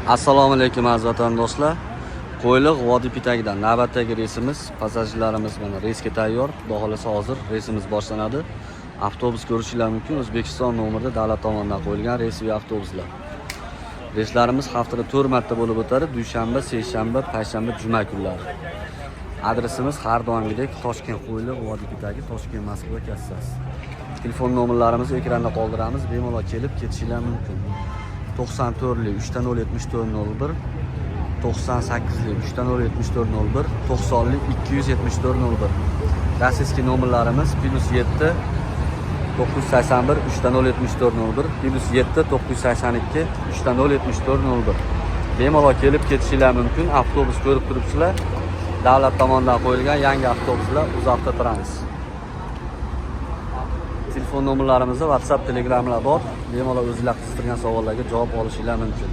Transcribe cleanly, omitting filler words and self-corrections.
Assalomu alaykum aziz vatandoshlar. Qo'yliq vodiy pitagidan navbatdagi reysimiz, passajirlarimiz mana reysga tayyor. Xudo xolasa hozir reysimiz boshlanadi. Avtobus ko'rishinglar mumkin. O'zbekiston nomerida davlat tomonidan qo'yilgan reysli avtobuslar. Reyslarimiz haftada 4 marta bo'lib o'tadi. Dushanba, seshanba, payshanba, juma kunlari. Adresimiz har doimgidek Toshkent Qo'yliq vodiy pitagi, Toshkent Moskva kassasi. Telefon nomerlarimizni ekranda qoldiramiz. Bemalol kelib ketishinglar mumkin. 94'li 3'ten 98'li 3'ten 90'li 274 Rossiyskiy nomerlarimiz +7 981 3'ten +7 982 3'ten 74 Bemalol kelib ketishinglar mumkin. Avtobus ko'rib turibsizlar. Davlat tomonidan qo'yilgan yangi avtobuslar Uzavto Trans. Telefon nomerlarimizda WhatsApp, Telegramlar bor. Bemalol o'zingizlar qiziqtirgan savollarga javob olishinglar mumkin.